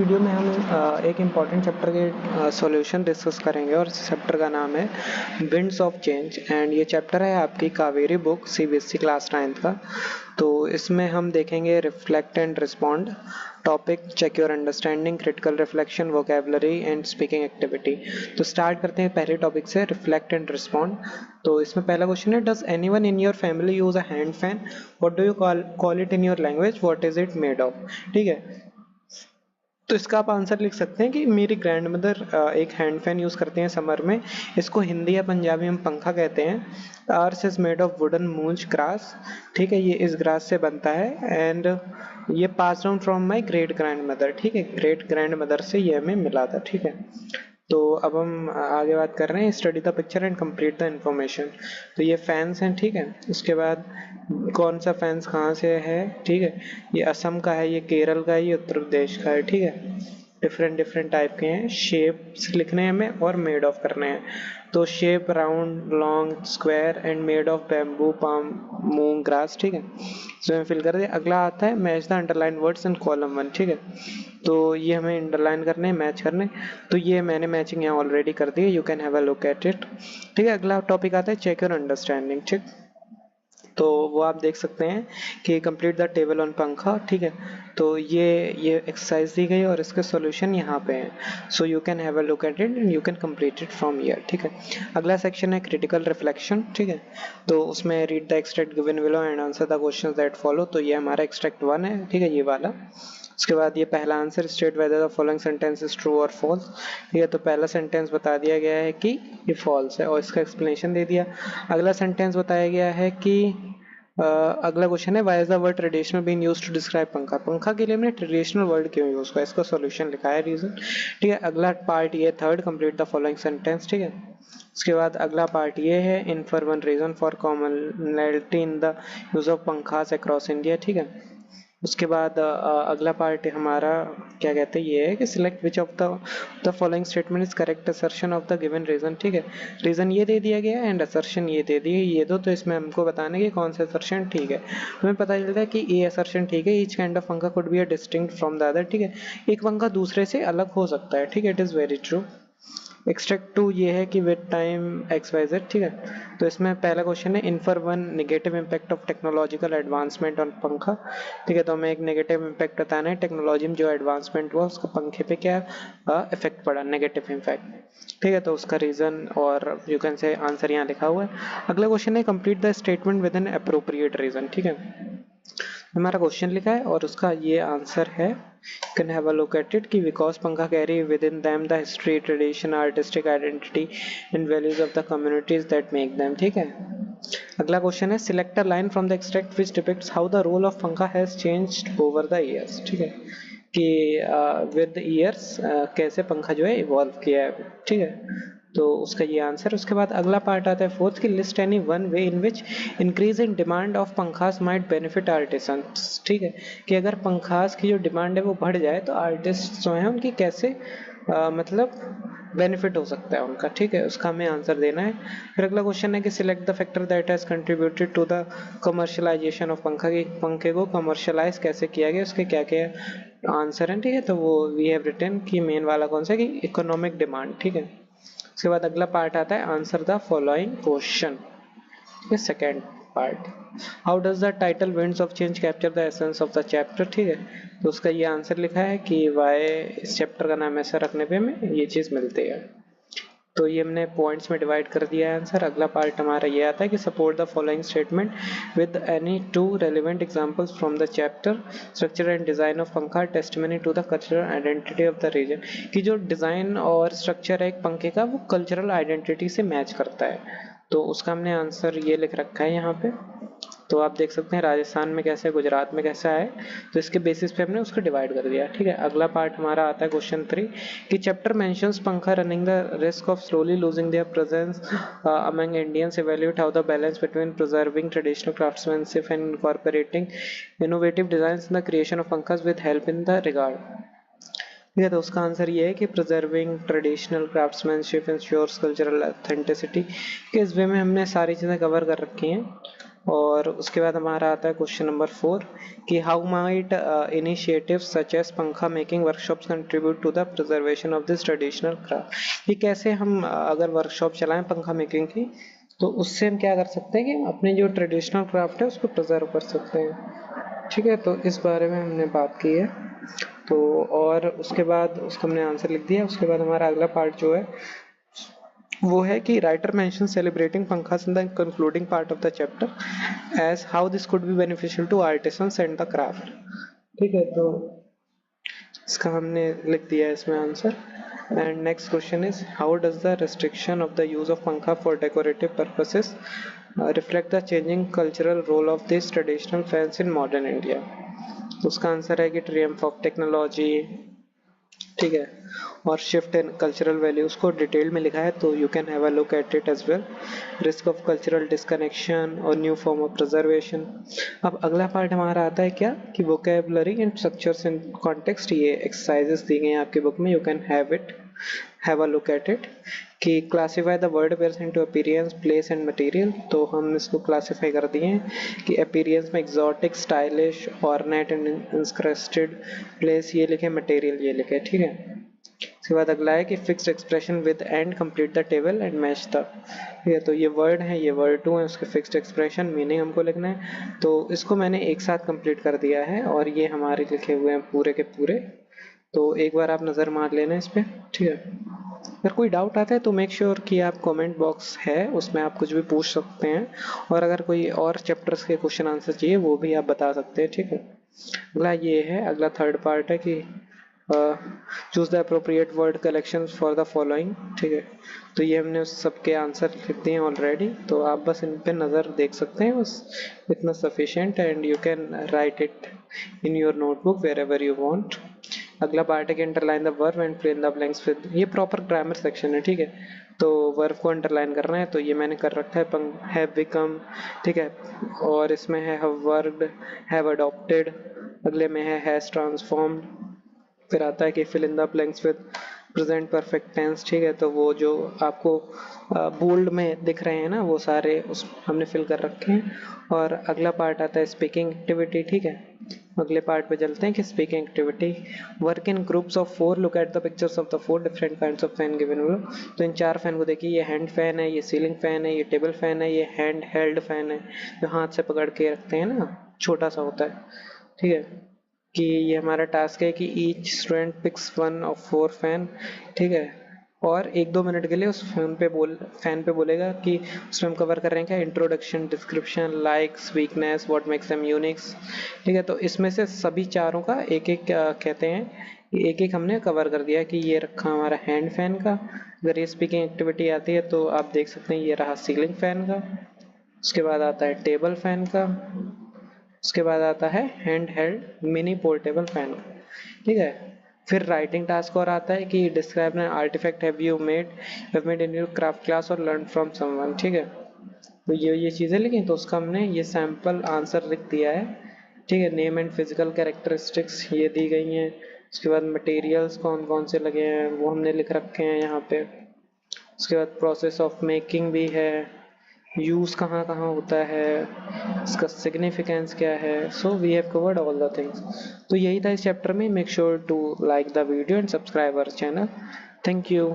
Video में हम एक इम्पॉर्टेंट चैप्टर के सॉल्यूशन डिस्कस करेंगे और इस चैप्टर का नाम है विंड्स ऑफ चेंज। एंड ये चैप्टर है आपकी Kaveri book CBSE class 9th का। तो इसमें हम देखेंगे reflect and respond, topic check your understanding, critical reflection, vocabulary and speaking activity. तो स्टार्ट करते हैं पहले टॉपिक से, रिफ्लेक्ट एंड रिस्पॉन्ड। तो इसमें पहला क्वेश्चन है, does anyone in your family use a hand fan? What do you call it in your language? What is it made of? ठीक है, तो इसका आप आंसर लिख सकते हैं कि मेरी ग्रैंड मदर एक हैंड फैन यूज़ करते हैं समर में। इसको हिंदी या पंजाबी में पंखा कहते हैं। Oars is made of wooden munj grass. ठीक है, ये इस ग्रास से बनता है। एंड ये pass down from my great grandmother. ठीक है, ग्रेट ग्रैंड मदर से ये हमें मिला था। ठीक है, तो अब हम आगे बात कर रहे हैं, study the picture and complete the information. तो ये फैंस हैं। ठीक है, उसके बाद कौन सा फैंस कहाँ से है? ठीक है, ये असम का है, ये केरल का है, ये उत्तर प्रदेश का है। ठीक है, डिफरेंट डिफरेंट टाइप के हैं। शेप्स लिखने हैं हमें और मेड ऑफ करने हैं। तो shape round, long, square and made of bamboo, palm, moong grass. ठीक है, इसमें फिल कर दिया। अगला आता है match the underline words in column 1। ठीक है, तो ये हमें अंडरलाइन करने, मैच करने। तो ये मैंने मैचिंग यहाँ ऑलरेडी कर दी है, you can have a look at it. ठीक है, अगला टॉपिक आता है चेक योर अंडरस्टैंडिंग। ठीक, तो वो आप देख सकते हैं कि complete the table on pankha. ठीक है, तो ये एक्सरसाइज दी गई और इसके सॉल्यूशन यहाँ पे हैं। So you can have a look at it and you can complete it from here. ठीक है, अगला सेक्शन है क्रिटिकल रिफ्लेक्शन। ठीक है, तो उसमें read the extract given below and answer the questions that follow. तो ये हमारा एक्सट्रैक्ट 1 है। ठीक है, ये वाला। उसके बाद ये पहला answer, state whether the following sentence is true और फॉल्स। ठीक है, तो पहला सेंटेंस बता दिया गया है कि ये फॉल्स है और इसका एक्सप्लेनेशन दे दिया। अगला सेंटेंस बताया गया है कि अगला क्वेश्चन है, why is the word traditional been used to describe pankha? पंखा के लिए हमने ट्रेडिशनल वर्ड क्यों यूज किया, इसका सॉल्यूशन लिखा है, रीजन। ठीक है, अगला पार्ट ये third, complete the following sentence. ठीक है, उसके बाद अगला पार्ट ये है, infer one reason for commonality in the use of pankhas across India. ठीक है, उसके बाद अगला पार्ट हमारा क्या कहते हैं, ये है कि select which of the following statement is correct assertion of the given reason. ठीक है, रीजन ये दे दिया गया एंड असर्शन ये दे दिए, ये दो। तो इसमें हमको बताना है कि कौन सा असर्शन ठीक है। हमें पता चलता है कि ये असर्शन ठीक है, ईच काइंड ऑफ पंखा could be a distinct from the other. ठीक है, एक पंखा दूसरे से अलग हो सकता है। ठीक है, it is very true. Extract 2 ये है कि with time X Y Z. ठीक है, तो इसमें पहला क्वेश्चन है, infer one negative impact of technological advancement on pankha. ठीक है, तो हमें एक नेगेटिव इम्पैक्ट बताना है, टेक्नोलॉजी में जो एडवांसमेंट हुआ उसका पंखे पे क्या इफेक्ट पड़ा, नेगेटिव इम्पैक्ट। ठीक है, तो उसका रीजन और यू कैन से आंसर यहाँ लिखा हुआ है। अगला क्वेश्चन है, complete the statement with an appropriate reason. ठीक है, हमारा क्वेश्चन लिखा है और उसका ये आंसर है, you can have a look at it कि because पंखा carry within them the history, tradition, artistic identity and values of the communities that make them। ठीक है, अगला क्वेश्चन है, select a line from the extract which depicts how the role of pankha has changed over the years. ठीक है, कि with years कैसे पंखा जो है इवॉल्व किया है। ठीक है, तो उसका ये आंसर। उसके बाद अगला पार्ट आता है फोर्थ, की list any one way in which increase in demand of pankhas might benefit artisans. ठीक है, कि अगर पंखास की जो डिमांड है वो बढ़ जाए तो आर्टिस्ट जो है उनकी कैसे मतलब बेनिफिट हो सकता है उनका। ठीक है, उसका हमें आंसर देना है। फिर अगला क्वेश्चन है कि select the factor that has contributed to the commercialization of pankha, की पंखे को कमर्शियलाइज कैसे किया गया, उसके क्या क्या आंसर हैं। ठीक है, तो वो वी हैव रिटन कि मेन वाला कौन सा है कि इकोनॉमिक डिमांड। ठीक है, उसके बाद अगला पार्ट आता है, आंसर द फॉलोइंग क्वेश्चन। ठीक है, second part, how does the title winds of change capture the essence of the chapter. ठीक है, तो उसका ये आंसर लिखा है कि वाई इस चैप्टर का नाम ऐसा रखने पे हमें ये चीज़ मिलती है। तो ये हमने पॉइंट्स में डिवाइड कर दिया है आंसर। अगला पार्ट हमारा ये आता है कि support the following statement with any two relevant examples from the chapter, structure and design of pankha, testimony to the cultural identity of the region. कि जो डिजाइन और स्ट्रक्चर है एक पंखे का वो कल्चरल आइडेंटिटी से मैच करता है। तो उसका हमने आंसर ये लिख रखा है यहाँ पे। तो आप देख सकते हैं राजस्थान में कैसे, गुजरात में कैसा है, तो इसके बेसिस पे हमने उसको डिवाइड कर दिया। ठीक है, अगला पार्ट हमारा आता है क्वेश्चन 3, कि chapter mentions pankha running the risk of slowly losing their presence among Indians, evaluate how the balance between preserving traditional craftsmanship and incorporating innovative designs in the creation of pankhas with help in the regard. ठीक है, तो उसका answer ये है कि preserving traditional craftsmanship ensures cultural authenticity. कि इस वे में हमने सारी चीज़ें कवर कर रखी हैं। और उसके बाद हमारा आता है क्वेश्चन नंबर 4 कि how might initiatives such as pankha making workshops contribute to the preservation of this traditional craft. ये कैसे हम अगर वर्कशॉप चलाएं पंखा मेकिंग की, तो उससे हम क्या कर सकते हैं कि अपने जो ट्रेडिशनल क्राफ्ट है उसको प्रिजर्व कर सकते हैं। ठीक है, तो इस बारे में हमने बात की है। तो और उसके बाद उसका हमने आंसर लिख दिया। उसके बाद हमारा अगला पार्ट जो है वो है कि writer mention celebrating pankhas in the concluding part of the chapter as how this could be beneficial to artisans and the craft. ठीक है, तो इसका हमने लिख दिया है इसमें answer. And next question is how does the restriction of the use of पंखा for decorative purposes reflect the changing cultural role of these traditional fans in modern India। तो उसका आंसर है कि ट्रियम्फ ऑफ टेक्नोलॉजी, ठीक है, और shift in cultural values को detail में लिखा है, तो you can have a look at it as well. Risk of cultural disconnection और न्यू फॉर्म ऑफ प्रिजर्वेशन। अब अगला पार्ट हमारा आता है क्या कि vocabulary and structures in context. ये एक्सरसाइजेस दी गई हैं आपकी बुक में, you can have a look at it. कि classify the word appears into appearance, place and material. तो हम इसको क्लासीफाई कर दिए हैं कि अपीयरेंस में exotic, stylish, ornate and encrusted, place ये लिखे, मटेरियल ये लिखे। ठीक है, इसके बाद अगला है कि fixed expression with and complete the table and match the. ठीक है, तो ये वर्ड है, ये वर्ड 2 है, उसके फिक्स्ड एक्सप्रेशन मीनिंग हमको लिखना है, तो इसको मैंने एक साथ कंप्लीट कर दिया है और ये हमारे लिखे हुए हैं पूरे के पूरे। तो एक बार आप नज़र मार लेना इस पर। ठीक है, अगर कोई डाउट आता है तो मेक श्योर कि आप कमेंट बॉक्स है उसमें आप कुछ भी पूछ सकते हैं, और अगर कोई और चैप्टर्स के क्वेश्चन आंसर चाहिए वो भी आप बता सकते हैं। ठीक है, अगला ये है, अगला थर्ड पार्ट है कि choose the appropriate word collection for the following. ठीक है, तो ये हमने उस सबके आंसर लिख दिए हैं ऑलरेडी, तो आप बस इन पे नज़र देख सकते हैं, बस इतना sufficient, and you can write it in your notebook wherever you want. अगला पार्ट है कि underline the verb and fill in the blanks with, ये प्रॉपर ग्रामर सेक्शन है। ठीक है, तो वर्ब को अंडरलाइन करना है, तो ये मैंने कर रखा है, हैव बिकम। ठीक है, और इसमें है हैव वर्कड, हैव अडॉप्टेड, अगले में है हैज ट्रांसफॉर्म्ड, फिर आता है कि fill in the blanks with present perfect tense. ठीक है, तो वो जो आपको बोल्ड में दिख रहे हैं ना वो सारे उस हमने फिल कर रखे हैं। और अगला पार्ट आता है स्पीकिंग एक्टिविटी। ठीक है, अगले पार्ट पे चलते हैं कि speaking activity, work in groups of 4, look at the pictures of the 4 different kinds of fan given below. तो इन 4 फैन को देखिए, ये हैंड फैन है, ये सीलिंग फैन है, ये टेबल फैन है, ये हैंड हेल्ड फैन है, जो हाथ से पकड़ के रखते हैं ना, छोटा सा होता है। ठीक है, कि ये हमारा टास्क है कि each student picks one of 4 fan. ठीक है, और 1-2 मिनट के लिए उस फैन पे बोलेगा कि उसमें हम कवर कर रहे हैं क्या, introduction, description, likes, weakness, what makes them Unix. ठीक है, तो इसमें से सभी चारों का एक एक कहते हैं, एक एक हमने कवर कर दिया कि ये रखा हमारा हैंड फैन का। अगर ये स्पीकिंग एक्टिविटी आती है तो आप देख सकते हैं, ये रहा सीलिंग फैन का, उसके बाद आता है टेबल फैन का, उसके बाद आता है hand held mini portable fan. ठीक है, फिर राइटिंग टास्क और आता है कि describe an artifact have you made in your craft class और लर्न फ्रॉम समवन। ठीक है, तो ये चीज़ें लिखी, तो उसका हमने ये सैम्पल आंसर लिख दिया है। ठीक है, नेम एंड फिजिकल कैरेक्टरिस्टिक्स ये दी गई हैं। उसके बाद मटेरियल्स कौन कौन से लगे हैं वो हमने लिख रखे हैं यहाँ पे। उसके बाद प्रोसेस ऑफ मेकिंग भी है, यूज़ कहाँ कहाँ होता है, इसका सिग्निफिकेंस क्या है। So we have covered all the things. तो यही था इस चैप्टर में। Make sure to like the video and subscribe our channel. Thank you.